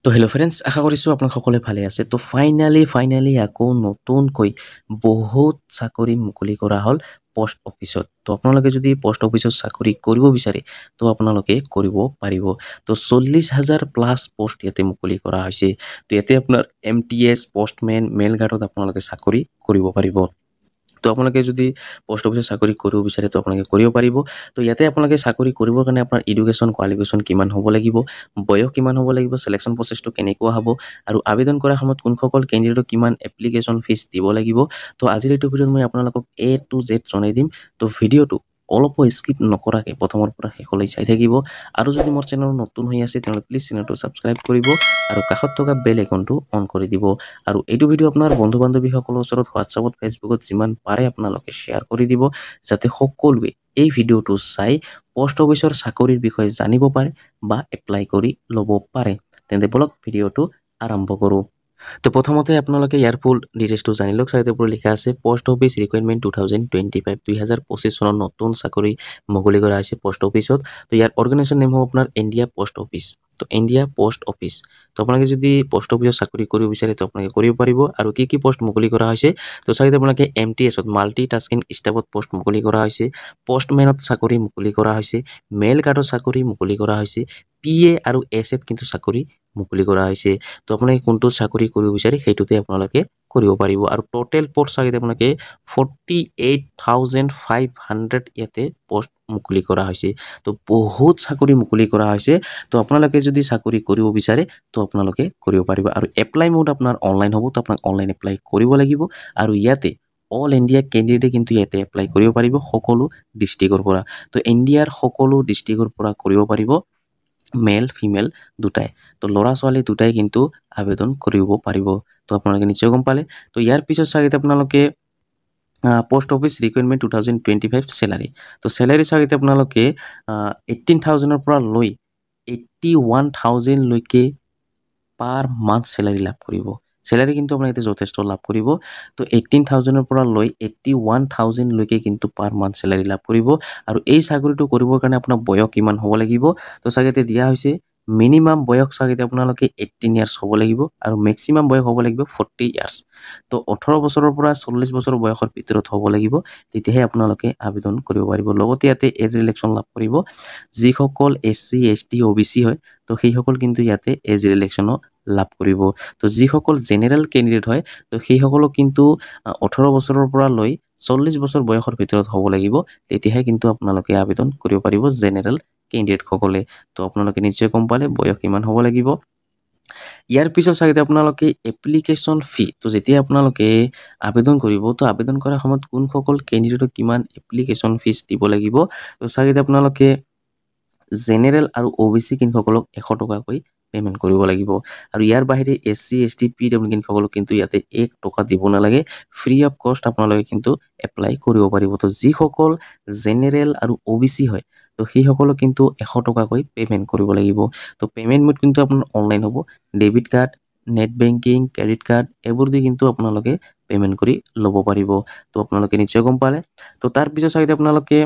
তো hello' friends, আশা কৰিছোঁ আপোনালোক সকলোৱে ভালে আছে। তো ফাইনালি আকৌ নতুনকৈ বহুত চাকৰি মুকলি কৰা হ'ল পোষ্ট অফিচত। তো আপোনালোকে যদি পোষ্ট অফিচত চাকৰি কৰিব বিচাৰে তো আপোনালোকে কৰিব পাৰিব। তো 40,000 প্লাছ পোষ্ট ইয়াতে মুকলি কৰা হৈছে। তো ইয়াতে আপোনাৰ MTS, পষ্টমেন, মেইল গাৰ্ডত আপোনালোকে চাকৰি কৰিব পাৰিব। তো আপোনালোকে যদি পোষ্ট অফিচত চাকৰি কৰিব বিচাৰে তো আপোনালোকে কৰিব পাৰিব। তো ইয়াতে আপোনালোকে চাকৰি কৰিবৰ কাৰণে আপোনাৰ এডুকেশ্যন কোৱালিফিকেশ্যন কিমান হ'ব লাগিব, বয়স কিমান হ'ব লাগিব, চিলেকশ্যন প্ৰচেছটো কেনেকুৱা হ'ব, আৰু আবেদন কৰাৰ সময়ত কোনসকল কেণ্ডিডেটক কিমান এপ্লিকেশ্যন ফিজ দিব লাগিব। তো আজিৰ এইটো ভিডিঅ'ত মই আপোনালোকক A to Z জনাই দিম। তো ভিডিঅ'টো অলপো স্কিপ নকৰাকৈ প্ৰথমৰ পৰা শেষলৈ চাই থাকিব। আৰু যদি মোৰ চেনেল নতুন হৈ আছে তেনেহ'লে প্লিজ চেনেলটো ছাবস্ক্ৰাইব কৰিব আৰু কাষত থকা বেল আইকনটো অন কৰি দিব। আৰু এইটো ভিডিঅ' আপোনাৰ বন্ধু বান্ধৱীসকলৰ ওচৰত হোৱাটছআপত, ফেচবুকত যিমান পাৰে আপোনালোকে শ্বেয়াৰ কৰি দিব, যাতে সকলোৱে এই ভিডিঅ'টো চাই পোষ্ট অফিচৰ চাকৰিৰ বিষয়ে জানিব পাৰে বা এপ্লাই কৰি ল'ব পাৰে। তেন্তে বলক ভিডিঅ'টো আৰম্ভ কৰোঁ। তো প্ৰথমতে আপোনালোকে ইয়াৰ ফুল ডিটেইলছটো জানি লওক। চাইডৰ ওপৰত লিখা আছে পোষ্ট অফিচ ৰিকুৱাৰমেণ্ট 2025, 2025 চনৰ নতুন চাকৰি মুকলি কৰা হৈছে পোষ্ট অফিচত। তো ইয়াৰ অৰ্গেনাইজেশ্যন নেম হ'ব আপোনাৰ ইণ্ডিয়া পোষ্ট অফিচ। তো ইণ্ডিয়া পোষ্ট অফিচ। তো আপোনালোকে যদি পোষ্ট অফিচত চাকৰি কৰিব বিচাৰে তো আপোনালোকে কৰিব পাৰিব। আৰু কি পোষ্ট মুকলি কৰা হৈছে তো চাইডত আপোনালোকে MTSত মাল্টি টাস্কিং ষ্টাফত পোষ্ট মুকলি কৰা হৈছে, পষ্টমেনত চাকৰি মুকলি কৰা হৈছে, মেইল গাৰ্ডত চাকৰি মুকলি কৰা হৈছে, PA আৰু SAত কিন্তু চাকৰি মুকলি কৰা হৈছে। তো আপোনালোকে কোনটো চাকৰি কৰিব বিচাৰে সেইটোতে আপোনালোকে কৰিব পাৰিব। আৰু টোটেল পোষ্ট চাকৰিত আপোনালোকে 48,500 ইয়াতে পোষ্ট মুকলি কৰা হৈছে। তো বহুত চাকৰি মুকলি কৰা হৈছে। তো আপোনালোকে যদি চাকৰি কৰিব বিচাৰে তো আপোনালোকে কৰিব পাৰিব। আৰু এপ্লাই মোড আপোনাৰ অনলাইন হ'ব। তো আপোনাক অনলাইন এপ্লাই কৰিব লাগিব। আৰু ইয়াতে অল ইণ্ডিয়া কেণ্ডিডেটে কিন্তু ইয়াতে এপ্লাই কৰিব পাৰিব সকলো ডিষ্ট্ৰিক্টৰ পৰা। তো ইণ্ডিয়াৰ সকলো ডিষ্ট্ৰিক্টৰ পৰা কৰিব পাৰিব, মেল ফিমেল দুটাই। তো ল'ৰা ছোৱালী দুটাই কিন্তু আবেদন কৰিব পাৰিব। তো আপোনালোকে নিশ্চয় গম পালে। তো ইয়াৰ পিছত চাগিতে আপোনালোকে পোষ্ট অফিচ ৰিকুৱাৰমেণ্ট 2025 চেলাৰী। তো চেলাৰী চাগিতে আপোনালোকে 18,000ৰ পৰা লৈ 81,000 লৈকে পাৰ মান্থ চেলাৰী লাভ কৰিব। চেলাৰী কিন্তু আপোনাৰ ইয়াতে যথেষ্ট লাভ কৰিব। তো 18,000ৰ পৰা লৈ 81,000 লৈকে কিন্তু পাৰ মান্থ চেলাৰী লাভ কৰিব। আৰু এই চাকৰিটো কৰিবৰ কাৰণে আপোনাৰ বয়স কিমান হ'ব লাগিব তো চাগিতে দিয়া হৈছে মিনিমাম বয়স চাগিতে আপোনালোকে 18 ইয়াৰ্ছ হ'ব লাগিব আৰু মেক্সিমাম বয়স হ'ব লাগিব 40 ইয়াৰ্ছ। তো 18 বছৰৰ পৰা 40 বছৰ বয়সৰ ভিতৰত হ'ব লাগিব, তেতিয়াহে আপোনালোকে আবেদন কৰিব পাৰিব। লগতে ইয়াতে এজ ৰিলেকশ্যন লাভ কৰিব। যিসকল SC ST OBC হয় তো সেইসকল কিন্তু ইয়াতে এজ ৰিলেকশ্যনো লাভ কৰিব। তো যিসকল জেনেৰেল কেণ্ডিডেট হয় তো সেইসকলক কিন্তু 18 বছৰৰ পৰা লৈ 40 বছৰ বয়সৰ ভিতৰত হ'ব লাগিব, তেতিয়াহে কিন্তু আপোনালোকে আবেদন কৰিব পাৰিব জেনেৰেল কেণ্ডিডেটসকলে। তো আপোনালোকে নিশ্চয় গম পালে বয়স কিমান হ'ব লাগিব। ইয়াৰ পিছত চাগিতে আপোনালোকে এপ্লিকেশ্যন ফি। তো যেতিয়া আপোনালোকে আবেদন কৰিব তো আবেদন কৰাৰ সময়ত কোনসকল কেণ্ডিডেটক কিমান এপ্লিকেশ্যন ফিজ দিব লাগিব তো চাগিতে আপোনালোকে জেনেৰেল আৰু OBC কিনসকলক 100 টকাকৈ পে'মেণ্ট কৰিব লাগিব। আৰু ইয়াৰ বাহিৰে SC ST PW কিনসকলক কিন্তু ইয়াতে 1 টকা দিব নালাগে, ফ্ৰী অফ কষ্ট আপোনালোকে কিন্তু এপ্লাই কৰিব পাৰিব। তো যিসকল জেনেৰেল আৰু OBC হয় তো সেইসকলক কিন্তু 100 টকাকৈ পে'মেণ্ট কৰিব লাগিব। তো পে'মেণ্ট মোড কিন্তু আপোনাৰ অনলাইন হ'ব। Debit card, net banking, credit card এইবোৰ দি কিন্তু আপোনালোকে পে'মেণ্ট কৰি ল'ব পাৰিব। তো আপোনালোকে নিশ্চয় গম পালে। তো তাৰপিছত চাগিতে আপোনালোকে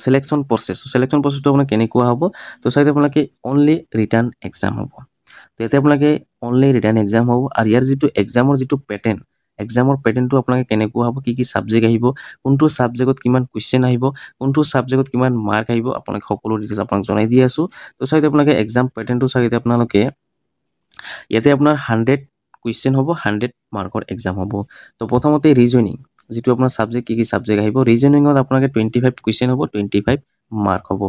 চিলেকশ্যন প্ৰচেছটো আপোনাৰ কেনেকুৱা হ'ব তো চাগিতে আপোনালোকে অনলি ৰিটাৰ্ণ এক্সাম হ'ব। তো ইয়াতে আপোনালোকে অনলি ৰিটাৰ্ণ এক্সাম হ'ব। আৰু ইয়াৰ যিটো এক্সামৰ যিটো এক্সামৰ পেটাৰ্ণটো আপোনালোকে কেনেকুৱা হ'ব, কি ছাবজেক্ট আহিব, কোনটো ছাবজেক্টত কিমান কুৱেশ্যন আহিব, কোনটো ছাবজেক্টত কিমান মাৰ্ক আহিব, আপোনাক সকলো ডিটেইলছ আপোনাক জনাই দি আছোঁ। তো চাগিতে আপোনালোকে এক্সাম পেটাৰ্ণটো চাগিতে আপোনালোকে ইয়াতে আপোনাৰ 100 কুৱেশ্যন হ'ব, 100 মাৰ্কৰ এক্সাম হ'ব। তো প্ৰথমতে ৰিজনিং, যিটো আপোনাৰ ছাবজেক্ট কি ছাবজেক্ট আহিব, ৰিজনিঙত আপোনালোকে 25 কুৱেশ্যন হ'ব, 25 মাৰ্ক হ'ব।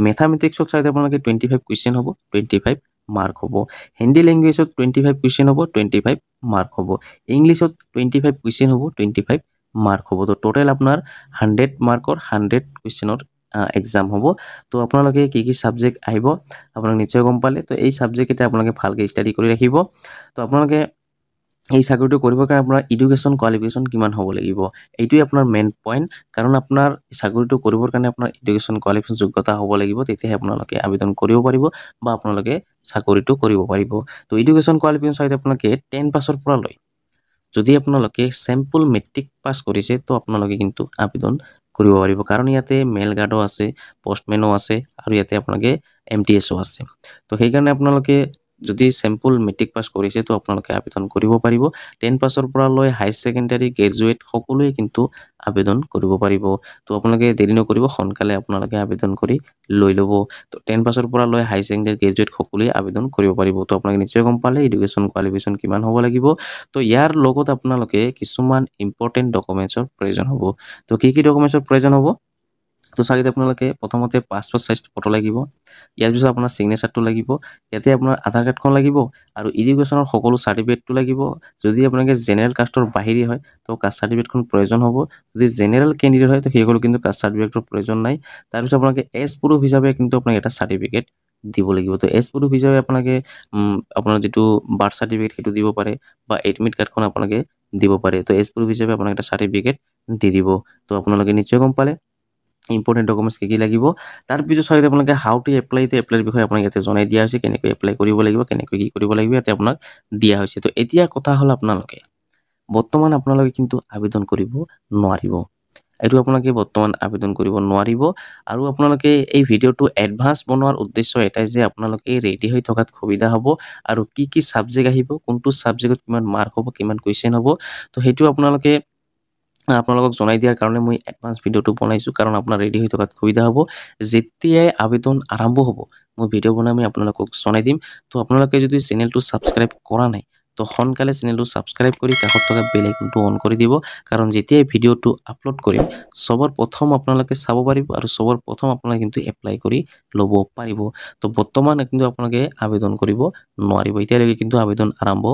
মেথামেটিক্সত চাইতে আপোনালোকে 25 কুৱেশ্যন হ'ব, 25 মাৰ্ক হ'ব। হিন্দী লেংগুৱেজত 25 কুৱেশ্যন হ'ব, 25 মাৰ্ক হ'ব। ইংলিছত 25 কুৱেশ্যন হ'ব, 25 মাৰ্ক হ'ব। তো টোটেল আপোনাৰ 100 মাৰ্কৰ 100 কুৱেশ্যনৰ এক্সাম হ'ব। তো আপোনালোকে কি ছাবজেক্ট আহিব আপোনালোকে নিশ্চয় গম পালে। তো এই ছাবজেক্টকেইটা আপোনালোকে ভালকৈ ষ্টাডি কৰি ৰাখিব। তো আপোনালোকে এই চাকৰিটো কৰিবৰ কাৰণে আপোনাৰ এডুকেশ্যন কোৱালিফিকেশ্যন কিমান হ'ব লাগিব, এইটোৱে আপোনাৰ মেইন পইণ্ট। কাৰণ আপোনাৰ চাকৰিটো কৰিবৰ কাৰণে আপোনাৰ এডুকেশ্যন কোৱালিফিকেশ্যন যোগ্যতা হ'ব লাগিব, তেতিয়াহে আপোনালোকে আবেদন কৰিব পাৰিব বা আপোনালোকে চাকৰিটো কৰিব পাৰিব। তো এডুকেশ্যন কোৱালিফিকেশ্যন চাইতে আপোনালোকে 10 পাছৰ পৰা লৈ, যদি আপোনালোকে চেম্পল মেট্ৰিক পাছ কৰিছে তো আপোনালোকে কিন্তু আবেদন কৰিব পাৰিব। কাৰণ ইয়াতে মেইল গাৰ্ডো আছে, পষ্টমেনো আছে আৰু ইয়াতে আপোনালোকে MTSও আছে। তো সেইকাৰণে আপোনালোকে যদি চেম্পল মেট্ৰিক পাছ কৰিছে তো আপোনালোকে আবেদন কৰিব পাৰিব 10 পাছৰ পৰা লৈ হাই ছেকেণ্ডাৰী গ্ৰেজুৱেট সকলোৱে কিন্তু আবেদন কৰিব পাৰিব তো আপোনালোকে দেৰি নকৰিব সোনকালে আপোনালোকে আবেদন কৰি লৈ ল'ব তো 10 পাছৰ পৰা লৈ হাই ছেকেণ্ডাৰী গ্ৰেজুৱেট সকলোৱে আবেদন কৰিব পাৰিব তো আপোনালোকে নিশ্চয় গম পালে এডুকেশ্যন কোৱালিফিকেশ্যন কিমান হ'ব লাগিব তো ইয়াৰ লগত আপোনালোকে কিছুমান ইম্পৰ্টেণ্ট ডকুমেণ্টছৰ প্ৰয়োজন হ'ব তো কি ডকুমেণ্টছৰ প্ৰয়োজন হ'ব তো চাগে আপোনালোকে প্ৰথমতে পাছপোৰ্ট সাইজ ফটো লাগিব ইয়াৰ পিছত আপোনাৰ সিগনেচাৰটো লাগিব ইয়াতে আপোনাৰ আধাৰ কাৰ্ডখন লাগিব আৰু এডুকেশ্যনৰ সকলো সাৰ্টিফিকেটটো লাগিব যদি আপোনালোকে জেনেৰেল কাষ্টৰ বাহিৰী হয় তো কাষ্ট সাৰ্টিফিকেটখন প্ৰয়োজন হ'ব যদি জেনেৰেল ক্যান্ডিডেট হয় তো সেইসকল কিন্তু কাষ্ট সাৰ্টিফিকেটৰ প্ৰয়োজন নাই তাৰ পিছত আপোনালোকে এজ প্ৰুফ হিচাপে কিন্তু আপোনাক এটা সাৰ্টিফিকেট দিব লাগিব তো এজ প্ৰুফ হিচাপে আপোনালোকে আপোনাৰ যেটো বাৰ্থ সাৰ্টিফিকেট সেইটো দিব পাৰে বা এডমিট কাৰ্ডখন আপোনালোকে দিব পাৰে তো এজ প্ৰুফ হিচাপে আপোনাক এটা সাৰ্টিফিকেট দি দিব তো আপোনালোকে নিশ্চয় গম পালে ইম্পৰ্টেণ্ট ডকুমেণ্টছ কি লাগিব তাৰ পিছত চাই আপোনালোকে হাউ টু এপ্লাইৰ বিষয়ে আপোনাক ইয়াতে জনাই দিয়া হৈছে কেনেকৈ এপ্লাই কৰিব লাগিব কেনেকৈ কি কৰিব লাগিব ইয়াতে আপোনাক দিয়া হৈছে তো এতিয়া কথা হ'ল আপোনালোকে বৰ্তমান আপোনালোকে কিন্তু আবেদন কৰিব নোৱাৰিব এইটো আপোনালোকে বৰ্তমান আবেদন কৰিব নোৱাৰিব আৰু আপোনালোকে এই ভিডিঅ'টো এডভান্স বনোৱাৰ উদ্দেশ্য এটাই যে আপোনালোকে ৰেডি হৈ থকাত সুবিধা হ'ব আৰু কি সাবজেক্ট আহিব কোনটো সাবজেক্টত কিমান মাৰ্ক হ'ব কিমান কুৱেশ্যন হ'ব তো সেইটো আপোনালোকক জনাই দিয়াৰ কাৰণে মই এডভান্স ভিডিঅ'টো বনাইছোঁ কাৰণ আপোনাৰ ৰেডি হৈ থকাত সুবিধা হ'ব যেতিয়াই আবেদন আৰম্ভ হ'ব মই ভিডিঅ' বনাই মই আপোনালোকক জনাই দিম তো আপোনালোকে যদি চেনেলটো সাবস্ক্ৰাইব কৰা নাই তো সোনকালে চেনেলটো সাবস্ক্ৰাইব কৰি কাষত থকা বেল আইকনটো অন কৰি দিব কাৰণ যেতিয়াই ভিডিঅ'টো আপলোড কৰিম সবৰ প্ৰথম আপোনালোকে চাব পাৰিব আৰু সবৰ প্ৰথম আপোনালোকে কিন্তু এপ্লাই কৰি ল'ব পাৰিব তো বৰ্তমান কিন্তু আপোনালোকে আবেদন কৰিব নোৱাৰিব এতিয়ালৈকে কিন্তু আবেদন আৰম্ভ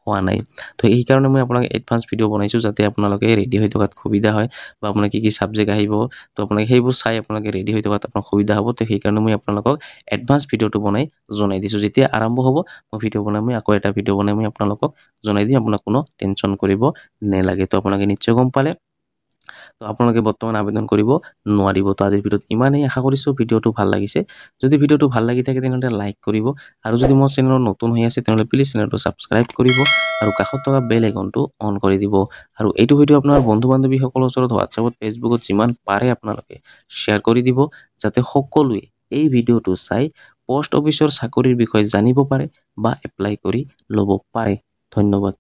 হোৱা নাই তো এই কাৰণে মই আপোনাক এডভান্স ভিডিঅ' বনাইছোঁ যাতে আপোনালোকে ৰেডি হৈ থকাত সুবিধা হয় বা আপোনাৰ কি সাবজেক্ট আহিব তো আপোনালোকে সেইবোৰ চাই আপোনালোকে ৰেডি হৈ থকাত আপোনাৰ সুবিধা হ'ব তো সেই কাৰণে মই আপোনালোকক এডভান্স ভিডিঅ'টো বনাই জনাই দিছোঁ যেতিয়া আৰম্ভ হ'ব মই ভিডিঅ' বনাই মই আকৌ এটা ভিডিঅ' বনাই মই আপোনালোকক জনাই দিম আপোনাক কোনো টেনশ্যন কৰিব নালাগে তো আপোনালোকে নিশ্চয় গম পালে তো আপোনালোকে বৰ্তমান আবেদন কৰিব নোৱাৰিব তো আজিৰ ভিডিঅ'ত ইমানেই আশা কৰিছোঁ ভিডিঅ'টো ভাল লাগিছে যদি ভিডিঅ'টো ভাল লাগি থাকে তেনেহ'লে লাইক কৰিব আৰু যদি মোৰ চেনেলত নতুন হৈ আছে তেনেহ'লে প্লিজ চেনেলটো সাবস্ক্ৰাইব কৰিব আৰু কাষত থকা বেল আইকনটো অন কৰি দিব আৰু এইটো ভিডিঅ' আপোনাৰ বন্ধু বান্ধৱীসকলৰ ওচৰত হোৱাটছআপত ফেচবুকত যিমান পাৰে আপোনালোকে শ্বেয়াৰ কৰি দিব যাতে সকলোৱে এই ভিডিঅ'টো চাই পোষ্ট অফিচৰ চাকৰিৰ বিষয়ে জানিব পাৰে বা এপ্লাই কৰি ল'ব পাৰে ধন্যবাদ